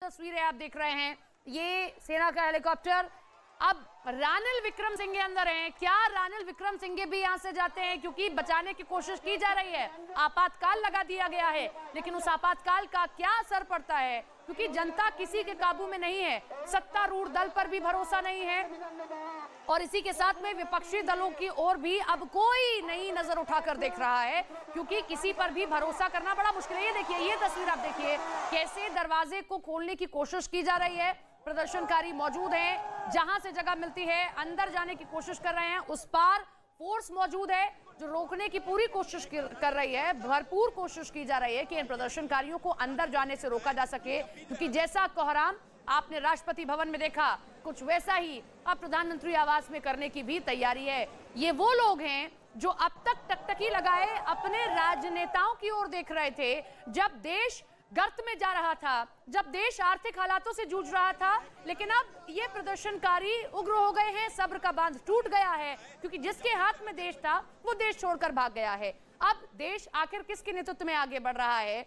तस्वीरें आप देख रहे हैं, ये सेना का हेलीकॉप्टर। अब रानिल विक्रमसिंघे अंदर हैं। क्या रानिल विक्रमसिंघे भी यहां से जाते हैं? क्योंकि बचाने की कोशिश की जा रही है, आपातकाल लगा दिया गया है, लेकिन उस आपातकाल का क्या असर पड़ता है? क्योंकि जनता किसी के काबू में नहीं है, सत्तारूढ़ दल पर भी भरोसा नहीं है और इसी के साथ में विपक्षी दलों की ओर भी अब कोई नई नजर उठाकर देख रहा है, क्योंकि किसी पर भी भरोसा करना बड़ा मुश्किल है। ये देखिए, ये तस्वीर आप देखिए, कैसे दरवाजे को खोलने की कोशिश की जा रही है। प्रदर्शनकारी मौजूद हैं, जहां से जगह मिलती है अंदर जाने की कोशिश कर रहे हैं। उस पार फोर्स मौजूद है जो रोकने की पूरी कोशिश कर रही है, भरपूर कोशिश की जा रही है कि इन प्रदर्शनकारियों को अंदर जाने से रोका जा सके, क्योंकि जैसा कोहराम आपने राष्ट्रपति भवन में देखा, कुछ वैसा ही अब प्रधानमंत्री आवास में करने की भी तैयारी है। ये वो लोग हैं जो अब तक टकटकी लगाए अपने राजनेताओं की ओर देख रहे थे, जब देश गर्त में जा रहा था, जब देश आर्थिक हालातों से जूझ रहा था, लेकिन अब ये प्रदर्शनकारी उग्र हो गए हैं, सब्र का बांध टूट गया है, क्योंकि जिसके हाथ में देश था वो देश छोड़कर भाग गया है। अब देश आखिर किसके नेतृत्व में आगे बढ़ रहा है?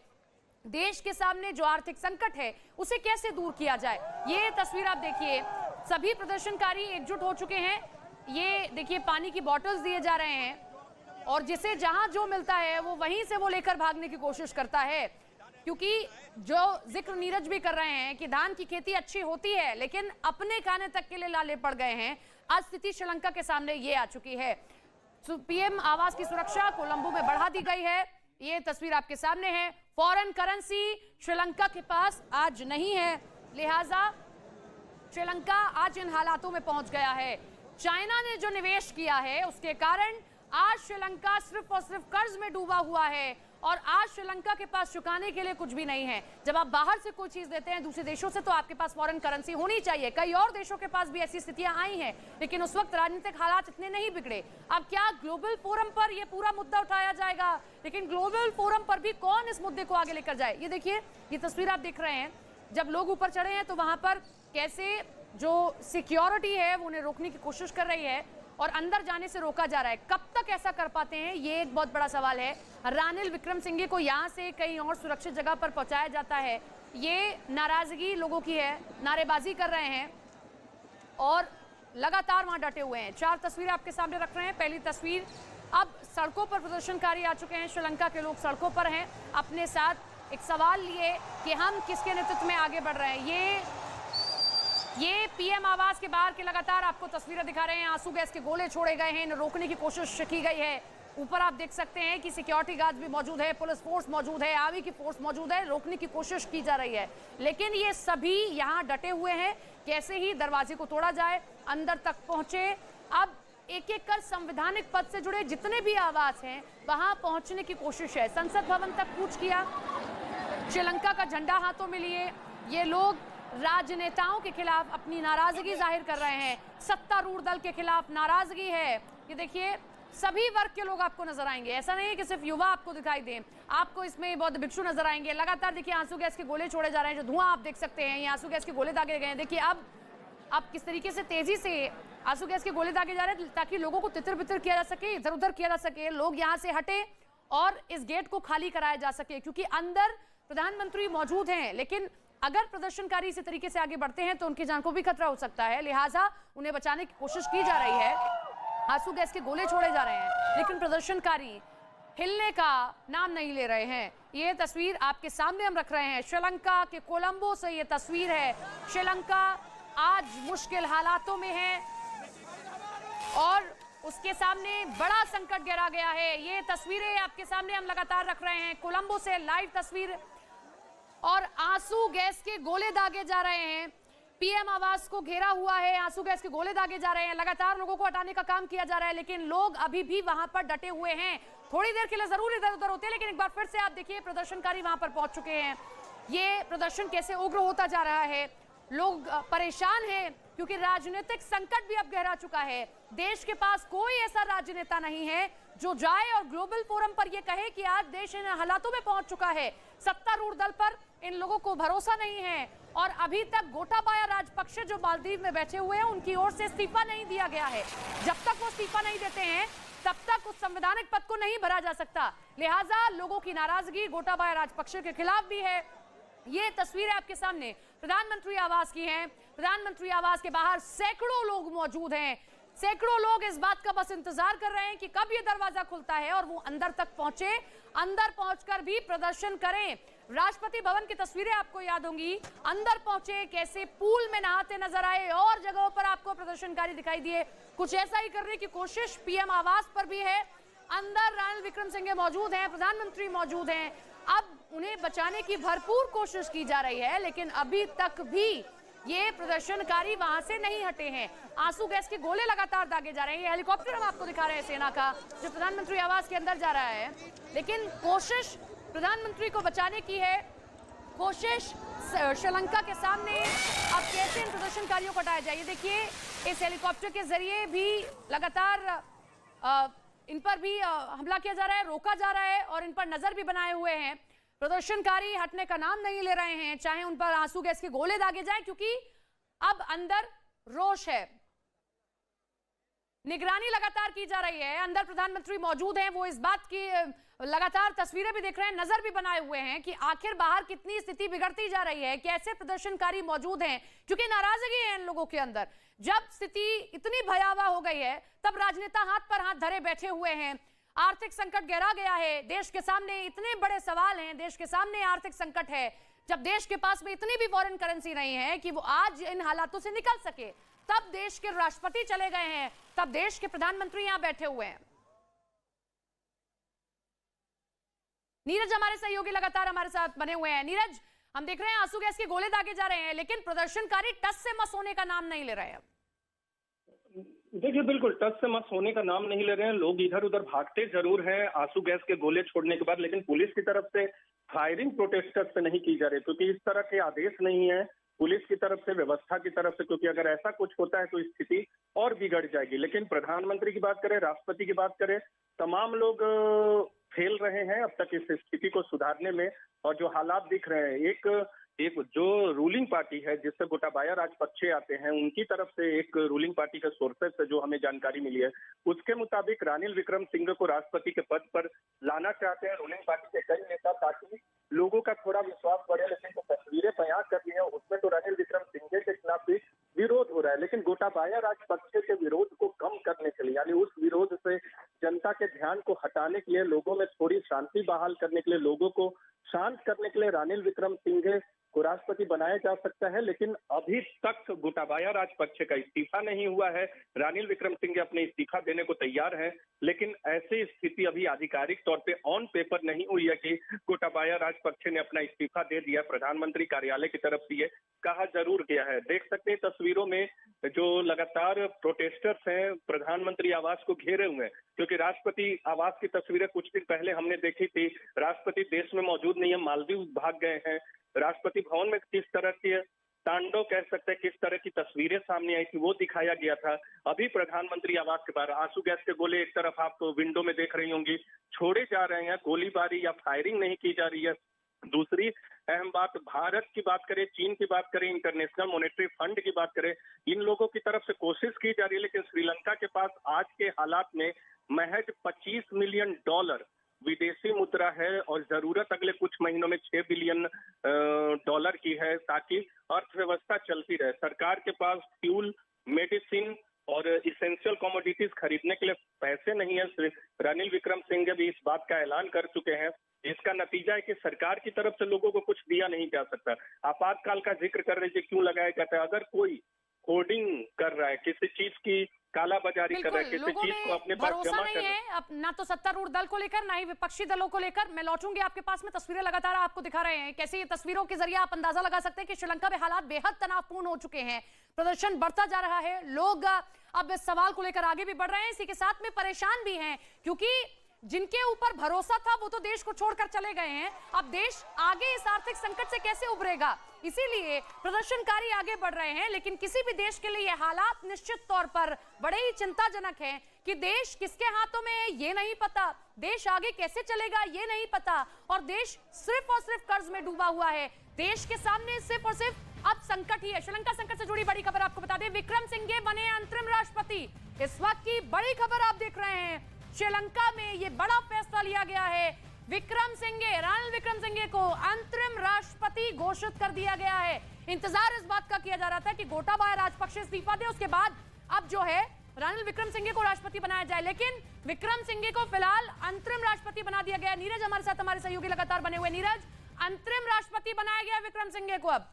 देश के सामने जो आर्थिक संकट है उसे कैसे दूर किया जाए? ये तस्वीर आप देखिए, सभी प्रदर्शनकारी एकजुट हो चुके हैं। ये देखिए, पानी की बॉटल्स दिए जा रहे हैं और जिसे जहां जो मिलता है वो वहीं से वो लेकर भागने की कोशिश करता है, क्योंकि जो जिक्र नीरज भी कर रहे हैं कि धान की खेती अच्छी होती है, लेकिन अपने खाने तक के लिए लाले पड़ गए हैं। आज स्थिति श्रीलंका के सामने ये आ चुकी है। पीएम आवास की सुरक्षा कोलंबो में बढ़ा दी गई है। ये तस्वीर आपके सामने है। फॉरेन करेंसी श्रीलंका के पास आज नहीं है, लिहाजा श्रीलंका आज इन हालातों में पहुंच गया है। चाइना ने जो निवेश किया है उसके कारण आज श्रीलंका सिर्फ और सिर्फ कर्ज में डूबा हुआ है और आज श्रीलंका के पास चुकाने के लिए कुछ भी नहीं है। जब आप बाहर से कोई चीज देते हैं दूसरे देशों से, तो आपके पास फॉरेन करेंसी होनी चाहिए। कई और देशों के पास भी ऐसी स्थितियां आई हैं, लेकिन उस वक्त राजनीतिक हालात इतने नहीं बिगड़े। अब क्या ग्लोबल फोरम पर यह पूरा मुद्दा उठाया जाएगा? लेकिन ग्लोबल फोरम पर भी कौन इस मुद्दे को आगे लेकर जाए? ये देखिए, ये तस्वीर आप देख रहे हैं, जब लोग ऊपर चढ़े हैं तो वहां पर कैसे जो सिक्योरिटी है वो उन्हें रोकने की कोशिश कर रही है और अंदर जाने से रोका जा रहा है। कब तक ऐसा कर पाते हैं, ये एक बहुत बड़ा सवाल है। रानिल विक्रमसिंघे को यहाँ से कहीं और सुरक्षित जगह पर पहुंचाया जाता है, ये नाराजगी लोगों की है, नारेबाजी कर रहे हैं और लगातार वहां डटे हुए हैं। 4 तस्वीरें आपके सामने रख रहे हैं। पहली तस्वीर, अब सड़कों पर प्रदर्शनकारी आ चुके हैं। श्रीलंका के लोग सड़कों पर हैं, अपने साथ एक सवाल लिए कि हम किसके नेतृत्व में आगे बढ़ रहे हैं। ये पीएम आवास के बाहर की लगातार आपको तस्वीरें दिखा रहे हैं। आंसू गैस के गोले छोड़े गए हैं, इन्हें रोकने की कोशिश की गई है। ऊपर आप देख सकते हैं कि सिक्योरिटी गार्ड भी मौजूद है, पुलिस फोर्स मौजूद है, आर्मी की फोर्स मौजूद है, रोकने की कोशिश की जा रही है, लेकिन ये सभी यहाँ डटे हुए हैं। कैसे ही दरवाजे को तोड़ा जाए, अंदर तक पहुंचे। अब एक एक कर संवैधानिक पद से जुड़े जितने भी आवास हैं वहां पहुंचने की कोशिश है। संसद भवन तक कूच किया, श्रीलंका का झंडा हाथों में लिए ये लोग राजनेताओं के खिलाफ अपनी नाराजगी जाहिर कर रहे हैं। सत्तारूढ़ दल के खिलाफ नाराजगी है। ये देखिए, सभी वर्ग के लोग आपको नजर आएंगे, ऐसा नहीं है कि सिर्फ युवा आपको दिखाई दें, आपको इसमें बहुत भिक्षु नजर आएंगे। लगातार देखिए, आंसू गैस के गोले छोड़े जा रहे हैं, जो धुआं आप देख सकते हैं, ये आंसू गैस के गोले दागे गए हैं। देखिए अब किस तरीके से तेजी से आंसू गैस के गोले दागे जा रहे हैं, ताकि लोगों को तितर बितर किया जा सके, इधर उधर किया जा सके, लोग यहाँ से हटे और इस गेट को खाली कराया जा सके, क्योंकि अंदर प्रधानमंत्री मौजूद हैं। लेकिन अगर प्रदर्शनकारी इसी तरीके से आगे बढ़ते हैं तो उनकी जान को भी खतरा हो सकता है, लिहाजा उन्हें बचाने की कोशिश की जा रही है। आंसू गैस के गोले छोड़े जा रहे हैं, लेकिन प्रदर्शनकारी हिलने का नाम नहीं ले रहे हैं। ये तस्वीर आपके सामने हम रख रहे हैं, श्रीलंका के कोलंबो से ये तस्वीर है। श्रीलंका आज मुश्किल हालातों में है और उसके सामने बड़ा संकट गिरा गया है। ये तस्वीरें आपके सामने हम लगातार रख रहे हैं, कोलंबो से लाइव तस्वीर, और आंसू गैस के गोले दागे जा रहे हैं। पीएम आवास को घेरा हुआ है, आंसू गैस के गोले दागे जा रहे हैं, लगातार लोगों को हटाने का काम किया जा रहा है, लेकिन लोग अभी भी वहां पर डटे हुए हैं। थोड़ी देर के लिए जरूर इधर उधर होते हैं, लेकिन एक बार फिर से आप देखिए, प्रदर्शनकारी वहां पर पहुंच चुके हैं। ये प्रदर्शन कैसे उग्र होता जा रहा है, लोग परेशान हैं क्योंकि राजनीतिक संकट भी अब गहरा चुका है। देश के पास कोई ऐसा राजनेता नहीं है जो जाए और ग्लोबल फोरम पर यह कहे कि आज देश इन हालातों में पहुंच चुका है। सत्तारूढ़ दल पर इन लोगों को भरोसा नहीं है और अभी तक गोटाबाया राजपक्षे जो मालदीव में बैठे हुए हैं उनकी ओर से इस्तीफा नहीं दिया गया है। जब तक वो इस्तीफा नहीं देते हैं तब तक उस संवैधानिक पद को नहीं भरा जा सकता। लिहाजा लोगों की नाराजगी गोटाबाया राजपक्षे के खिलाफ भी है। ये तस्वीर है आपके सामने, प्रधानमंत्री आवास की हैं। प्रधानमंत्री आवास के बाहर सैकड़ों लोग मौजूद हैं। सैकड़ों लोग इस बात का बस इंतजार कर रहे हैं कि कब ये दरवाजा खुलता है और वो अंदर तक पहुंचे, अंदर पहुंचकर भी प्रदर्शन करें। राष्ट्रपति भवन की तस्वीरें आपको याद होंगी, अंदर पहुंचे, कैसे पूल में नहाते नजर आए और जगहों पर आपको प्रदर्शनकारी दिखाई दिए। कुछ ऐसा ही करने की कोशिश पीएम आवास पर भी है। अंदर रानिल विक्रमसिंघे मौजूद हैं, प्रधानमंत्री मौजूद हैं। अब उन्हें बचाने की भरपूर कोशिश की जा रही है, लेकिन अभी तक भी ये प्रदर्शनकारी वहां से नहीं हटे हैं। आंसू गैस के गोले लगातार दागे जा रहे हैं। ये हेलीकॉप्टर हम आपको दिखा रहे हैं सेना का, जो प्रधानमंत्री आवास के अंदर जा रहा है, लेकिन कोशिश प्रधानमंत्री को बचाने की है। कोशिश श्रीलंका के सामने अब कैसे इन प्रदर्शनकारियों को हटाया जाए। ये देखिए, इस हेलीकॉप्टर के जरिए भी लगातार इन पर भी हमला किया जा रहा है, रोका जा रहा है और इन पर नजर भी बनाए हुए हैं। प्रदर्शनकारी हटने का नाम नहीं ले रहे हैं, चाहे उन पर आंसू गैस के गोले दागे जाएं, क्योंकि अब अंदर रोष है। निगरानी लगातार की जा रही है। अंदर प्रधानमंत्री मौजूद हैं, वो इस बात की लगातार तस्वीरें भी देख रहे हैं, नजर भी बनाए हुए हैं कि आखिर बाहर कितनी स्थिति बिगड़ती जा रही है, कैसे प्रदर्शनकारी मौजूद हैं, क्योंकि नाराजगी है इन लोगों के अंदर। जब स्थिति इतनी भयावह हो गई है, तब राजनेता हाथ पर हाथ धरे बैठे हुए हैं। आर्थिक संकट गहरा गया है, देश के सामने इतने बड़े सवाल हैं, देश के सामने आर्थिक संकट है। जब देश के पास में इतनी भी फॉरेन करेंसी नहीं है कि वो आज इन हालातों से निकल सके, तब देश के राष्ट्रपति चले गए हैं, तब देश के प्रधानमंत्री यहां बैठे हुए हैं। नीरज हमारे सहयोगी लगातार हमारे साथ बने हुए हैं। नीरज, हम देख रहे हैं आंसू गैस के गोले दागे जा रहे हैं, लेकिन प्रदर्शनकारी टस से मस होने का नाम नहीं ले रहे हैं। देखिए, बिल्कुल टच से मस होने का नाम नहीं ले रहे हैं। लोग इधर उधर भागते जरूर हैं आंसू गैस के गोले छोड़ने के बाद, लेकिन पुलिस की तरफ से फायरिंग प्रोटेस्टर्स से नहीं की जा रही, क्योंकि इस तरह के आदेश नहीं है पुलिस की तरफ से, व्यवस्था की तरफ से, क्योंकि अगर ऐसा कुछ होता है तो स्थिति और बिगड़ जाएगी। लेकिन प्रधानमंत्री की बात करें, राष्ट्रपति की बात करें, तमाम लोग फेल रहे हैं अब तक इस स्थिति को सुधारने में। और जो हालात दिख रहे हैं, एक जो रूलिंग पार्टी है जिससे गोटाबाया राजपक्षे आते हैं, उनकी तरफ से एक रूलिंग पार्टी के सोर्सेस से जो हमें जानकारी मिली है, उसके मुताबिक रानिल विक्रमसिंघे को राष्ट्रपति के पद पर लाना चाहते हैं रूलिंग पार्टी के कई नेता, ताकि लोगों का थोड़ा विश्वास बढ़े। लेकिन जो तस्वीरें बयां कर रही है उसमें तो रानिल विक्रमसिंघे के खिलाफ भी विरोध हो रहा है, लेकिन गोटाबाया राजपक्षे के विरोध को कम करने के लिए, यानी उस विरोध से जनता के ध्यान को हटाने के लिए, लोगों में थोड़ी शांति बहाल करने के लिए, लोगों को शांत करने के लिए रानिल विक्रमसिंघे को राष्ट्रपति बनाया जा सकता है। लेकिन अभी तक गोटाबाया राजपक्षे का इस्तीफा नहीं हुआ है। रानिल विक्रमसिंघे अपने इस्तीफा देने को तैयार है, लेकिन ऐसी स्थिति अभी आधिकारिक तौर पे ऑन पेपर नहीं हुई है कि गोटाबाया राजपक्षे ने अपना इस्तीफा दे दिया। प्रधानमंत्री कार्यालय की तरफ से ये कहा जरूर गया है। देख सकते हैं तस्वीरों में जो लगातार प्रोटेस्टर्स हैं प्रधानमंत्री आवास को घेरे हुए हैं, क्योंकि राष्ट्रपति आवास की तस्वीरें कुछ दिन पहले हमने देखी थी। राष्ट्रपति देश में मौजूद नहीं है, मालदीव भाग गए हैं। राष्ट्रपति भवन में किस तरह के तांडव कह सकते हैं, किस तरह की तस्वीरें सामने आई थी, वो दिखाया गया था। अभी प्रधानमंत्री आवास के बाहर आंसू गैस के गोले एक तरफ आप विंडो में देख रही होंगी छोड़े जा रहे हैं, गोलीबारी या फायरिंग नहीं की जा रही है। दूसरी अहम बात, भारत की बात करें, चीन की बात करें, इंटरनेशनल मॉनेटरी फंड की बात करें, इन लोगों की तरफ से कोशिश की जा रही है, लेकिन श्रीलंका के पास आज के हालात में महज $25 मिलियन विदेशी मुद्रा है और जरूरत अगले कुछ महीनों में $6 बिलियन की है, ताकि अर्थव्यवस्था चलती रहे। सरकार के पास फ्यूल, मेडिसिन और इसेंशियल कमोडिटीज खरीदने के लिए पैसे नहीं है। रानिल विक्रमसिंघे भी इस बात का ऐलान कर चुके हैं। इसका नतीजा है कि सरकार की तरफ से लोगों को कुछ दिया नहीं जा सकता। आपातकाल का जिक्र कर रहे थे, क्यों लगाया जाता है? अगर कोई होर्डिंग कर रहा है, किसी चीज की कालाबाजारी कर रहा है, किसी चीज को अपने पास जमा कर रहा है, अब ना तो सत्तारूढ़ दल को लेकर, ना ही विपक्षी दलों को लेकर। मैं लौटूंगी आपके पास में, तस्वीरें लगातार आपको दिखा रहे हैं, कैसे ये तस्वीरों के जरिए आप अंदाजा लगा सकते हैं कि श्रीलंका में हालात बेहद तनावपूर्ण हो चुके हैं। प्रदर्शन बढ़ता जा रहा है, लोग अब इस सवाल को लेकर आगे भी बढ़ रहे हैं, इसी के साथ में परेशान भी हैं, क्योंकि जिनके ऊपर भरोसा था वो तो देश को छोड़कर चले गए हैं। अब देश आगे इस आर्थिक संकट से कैसे उभरेगा, इसीलिए प्रदर्शनकारी आगे बढ़ रहे हैं। लेकिन किसी भी देश के लिए ये हालात निश्चित तौर पर बड़े ही चिंताजनक हैं कि देश किसके हाथों में है ये नहीं पता, देश आगे कैसे चलेगा ये नहीं पता, और देश सिर्फ और सिर्फ कर्ज में डूबा हुआ है। देश के सामने सिर्फ और सिर्फ अब संकट ही है। श्रीलंका संकट से जुड़ी बड़ी खबर आपको बता दें, विक्रमसिंघे बने अंतरिम राष्ट्रपति। इस वक्त की बड़ी खबर आप देख रहे हैं, श्रीलंका में ये बड़ा फैसला लिया गया है। रानिल विक्रमसिंघे को अंतरिम राष्ट्रपति घोषित कर दिया गया है। इंतजार इस बात का किया जा रहा था कि गोटाबाया राजपक्षे इस्तीफा दे, उसके बाद अब जो है रानिल विक्रमसिंघे को राष्ट्रपति बनाया जाए। लेकिन विक्रमसिंघे को फिलहाल अंतरिम राष्ट्रपति बना दिया गया। नीरज हमारे साथ, हमारे सहयोगी लगातार बने हुए। नीरज, अंतरिम राष्ट्रपति बनाया गया विक्रमसिंघे को अब।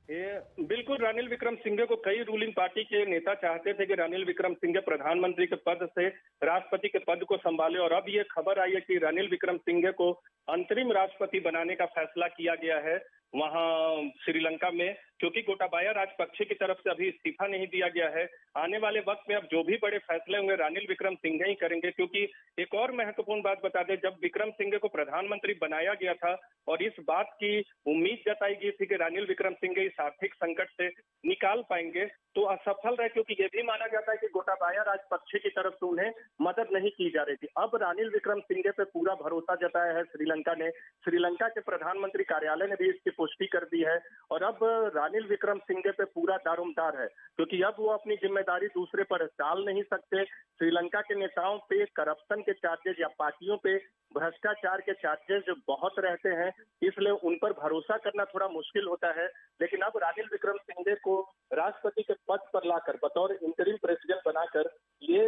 बिल्कुल, रानिल विक्रमसिंघे को कई रूलिंग पार्टी के नेता चाहते थे कि रानिल विक्रमसिंघे प्रधानमंत्री के पद से राष्ट्रपति के पद को संभाले, और अब ये खबर आई है कि रानिल विक्रमसिंघे को अंतरिम राष्ट्रपति बनाने का फैसला किया गया है वहां श्रीलंका में, क्योंकि गोटाबाया राजपक्षे की तरफ से अभी इस्तीफा नहीं दिया गया है। आने वाले वक्त में अब जो भी बड़े फैसले होंगे रानिल विक्रमसिंघे ही करेंगे, क्योंकि एक और महत्वपूर्ण बात बता दें, जब विक्रमसिंघे को प्रधानमंत्री बनाया गया था और इस बात की उम्मीद जताई गई थी कि रानिल विक्रमसिंघे इस आर्थिक संकट से निकाल पाएंगे, तो असफल रहे, क्योंकि ये भी माना जाता है कि गोटाबाया राजपक्षे की तरफ से उन्हें मदद नहीं की जा रही थी। अब रानिल विक्रमसिंघे पे पूरा भरोसा जताया है श्रीलंका ने। श्रीलंका के प्रधानमंत्री कार्यालय ने भी इसकी पुष्टि कर दी है, और अब रानिल विक्रमसिंघे पे पूरा दारोमदार है, क्योंकि अब वो अपनी जिम्मेदारी दूसरे पर टाल नहीं सकते। श्रीलंका के नेताओं पे करप्शन के चार्जेस या पार्टियों पे भ्रष्टाचार के चार्जेस जो बहुत रहते हैं, इसलिए उन पर भरोसा करना थोड़ा मुश्किल होता है। लेकिन अब रानिल विक्रमसिंघे को राष्ट्रपति के पद पर लाकर बतौर इंटरिम प्रेसिडेंट बनाकर ये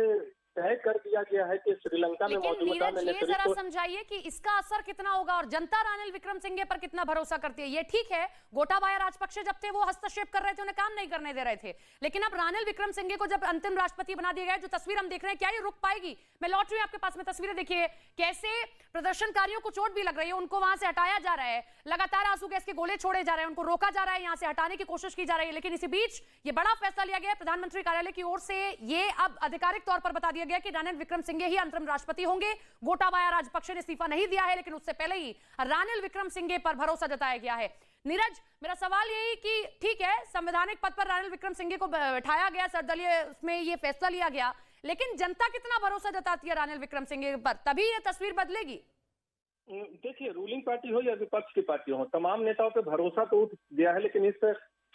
तय कर दिया गया है कि श्रीलंका में मौजूदा ये जरा समझाइए कि इसका असर कितना होगा और जनता रानिल विक्रमसिंघे पर कितना भरोसा करती है। ये ठीक है, गोटाबाया राजपक्षे जब थे वो हस्तक्षेप कर रहे थे, उन्हें काम नहीं करने दे रहे थे, लेकिन अब रानिल विक्रमसिंघे को जब अंतिम राष्ट्रपति बना दिया गया, जो तस्वीर हम देख रहे हैं, क्या ये रुक पाएगी? मैं लौट रही हूं आपके पास में, तस्वीरें देखिए कैसे प्रदर्शनकारियों को चोट भी लग रही है, उनको वहां से हटाया जा रहा है, लगातार आंसू गैस के गोले छोड़े जा रहे हैं, उनको रोका जा रहा है, यहां से हटाने की कोशिश की जा रही है। लेकिन इसी बीच ये बड़ा फैसला लिया गया प्रधानमंत्री कार्यालय की ओर से, ये अब आधिकारिक तौर पर बता दिया गया कि रानिल विक्रमसिंघे ही अंतरिम राष्ट्रपति होंगे। गोटाबाया राजपक्षे ने इस्तीफा नहीं दिया है, लेकिन उससे पहले ही रानिल विक्रमसिंघे पर भरोसा जताया गया है। नीरज, मेरा सवाल यही कि ठीक है, संवैधानिक पद पर रानिल विक्रमसिंघे को बैठाया गया, सर्वदलीय उसमें ये फैसला लिया गया, लेकिन जनता कितना भरोसा जताती है रानिल विक्रमसिंघे पर, तभी ये तस्वीर बदलेगी। देखिए, रूलिंग पार्टी हो या विपक्ष की पार्टी हो, तमाम नेताओं पे भरोसा तो उठ गया है, लेकिन इस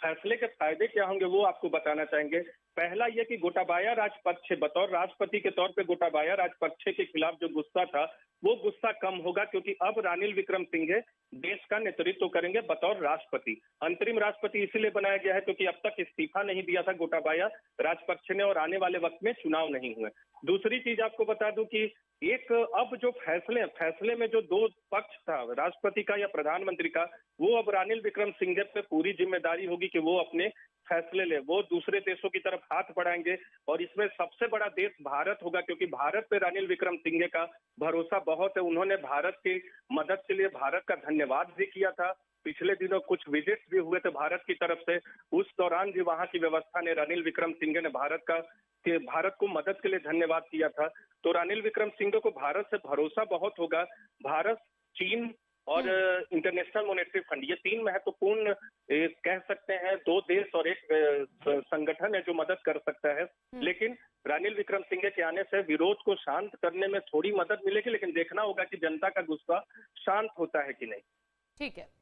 फैसले के फायदे क्या होंगे वो आपको बताना चाहेंगे। पहला यह कि गोटाबाया राजपक्षे बतौर राष्ट्रपति के तौर पे गोटाबाया राजपक्षे के खिलाफ जो गुस्सा था वो गुस्सा कम होगा, क्योंकि अब रानिल विक्रमसिंघे देश का नेतृत्व करेंगे बतौर राष्ट्रपति। अंतरिम राष्ट्रपति इसीलिए बनाया गया है क्योंकि अब तक इस्तीफा नहीं दिया था गोटाबाया राजपक्षे ने, और आने वाले वक्त में चुनाव नहीं हुए। दूसरी चीज आपको बता दूं कि एक अब जो फैसले में जो दो पक्ष था, राष्ट्रपति का या प्रधानमंत्री का, वो अब रानिल विक्रमसिंघे पे पूरी जिम्मेदारी होगी कि वो अपने फैसले ले, वो दूसरे देशों की तरफ हाथ बढ़ाएंगे, और इसमें सबसे बड़ा देश भारत होगा, क्योंकि भारत पे रानिल विक्रमसिंघे का भरोसा बहुत है। उन्होंने भारत की मदद के लिए भारत का धन्यवाद भी किया था। पिछले दिनों कुछ विजिट्स भी हुए थे भारत की तरफ से, उस दौरान भी वहां की व्यवस्था ने रानिल विक्रमसिंघे ने भारत को मदद के लिए धन्यवाद किया था। तो रानिल विक्रमसिंघे को भारत से भरोसा बहुत होगा। भारत, चीन और इंटरनेशनल मॉनेटरी फंड, ये तीन महत्वपूर्ण कह सकते हैं दो देश और एक संगठन है जो मदद कर सकता है। लेकिन रानिल विक्रमसिंघे के आने से विरोध को शांत करने में थोड़ी मदद मिलेगी, लेकिन देखना होगा कि जनता का गुस्सा शांत होता है कि नहीं। ठीक है।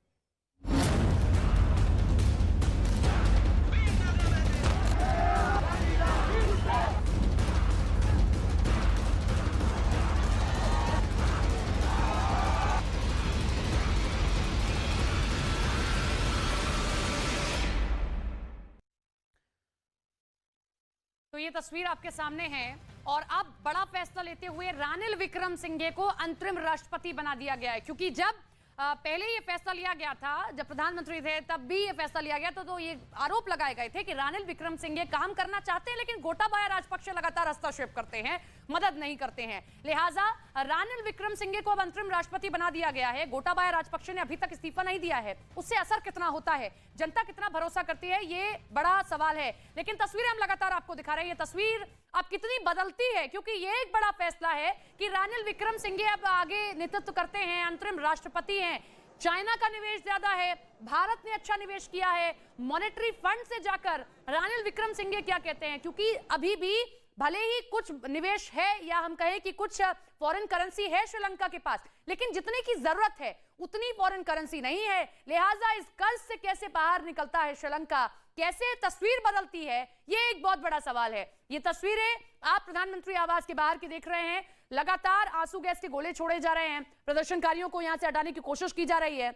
तो ये तस्वीर आपके सामने है, और अब बड़ा फैसला लेते हुए रानिल विक्रमसिंघे को अंतरिम राष्ट्रपति बना दिया गया है, क्योंकि जब पहले ये फैसला लिया गया था, जब प्रधानमंत्री थे तब भी ये फैसला लिया गया तो ये आरोप लगाए गए थे कि रानिल विक्रमसिंघे काम करना चाहते हैं, लेकिन गोटाबाया राजपक्षे लगातार हस्तक्षेप करते हैं, मदद नहीं करते हैं। लिहाजा रानिल विक्रमसिंघे को अब अंतरिम राष्ट्रपति बना दिया गया है। गोटाबाया राजपक्षे ने अभी तक इस्तीफा नहीं दिया है, उससे असर कितना होता है, जनता कितना भरोसा करती है, ये बड़ा सवाल है। लेकिन तस्वीरें हम लगातार आपको दिखा रहे हैं, ये तस्वीर अब कितनी बदलती है, क्योंकि ये एक बड़ा फैसला है कि रानिल विक्रमसिंघे अब आगे नेतृत्व करते हैं, अंतरिम राष्ट्रपति हैं। चाइना का निवेश ज्यादा है, भारत ने अच्छा निवेश किया है, मॉनेटरी फंड से जाकर रानिल विक्रमसिंघे क्या कहते हैं, क्योंकि अभी भी भले ही कुछ निवेश है या हम कहें कि कुछ फॉरेन करेंसी है श्रीलंका के पास, लेकिन जितने की जरूरत है उतनी फॉरेन करेंसी नहीं है। लिहाजा इस कर्ज से कैसे बाहर निकलता है श्रीलंका, कैसे तस्वीर बदलती है, ये एक बहुत बड़ा सवाल है। ये तस्वीरें आप प्रधानमंत्री आवास के बाहर की देख रहे हैं, लगातार आंसू गैस के गोले छोड़े जा रहे हैं, प्रदर्शनकारियों को यहां से हटाने की कोशिश की जा रही है।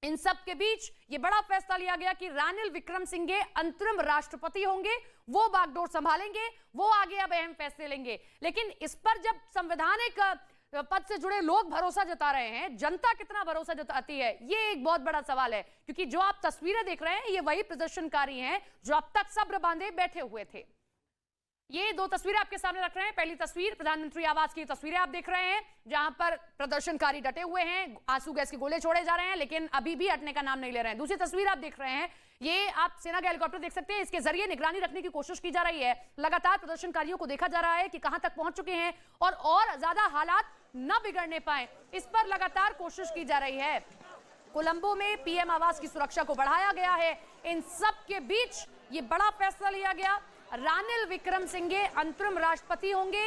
इन सब के बीच ये बड़ा फैसला लिया गया कि रानिल विक्रमसिंघे अंतरिम राष्ट्रपति होंगे, वो बागडोर संभालेंगे, वो आगे अब अहम फैसले लेंगे। लेकिन इस पर जब संवैधानिक पद से जुड़े लोग भरोसा जता रहे हैं, जनता कितना भरोसा जताती है, ये एक बहुत बड़ा सवाल है। क्योंकि जो आप तस्वीरें देख रहे हैं, ये वही प्रदर्शनकारी हैं जो अब तक सब्र बांधे बैठे हुए थे। ये दो तस्वीरें आपके सामने रख रहे हैं। पहली तस्वीर प्रधानमंत्री आवास की तस्वीरें आप देख रहे हैं, जहां पर प्रदर्शनकारी डटे हुए हैं, आंसू गैस के गोले छोड़े जा रहे हैं, लेकिन अभी भी हटने का नाम नहीं ले रहे हैं। दूसरी तस्वीर आप देख रहे हैं, ये आप सेना के हेलीकॉप्टर देख सकते हैं, इसके जरिए निगरानी रखने की कोशिश की जा रही है। लगातार प्रदर्शनकारियों को देखा जा रहा है कि कहां तक पहुंच चुके हैं और ज्यादा हालात न बिगड़ने पाए, इस पर लगातार कोशिश की जा रही है। कोलंबो में पीएम आवास की सुरक्षा को बढ़ाया गया है। इन सब के बीच ये बड़ा फैसला लिया गया, रानिल विक्रमसिंघे अंतरिम राष्ट्रपति होंगे।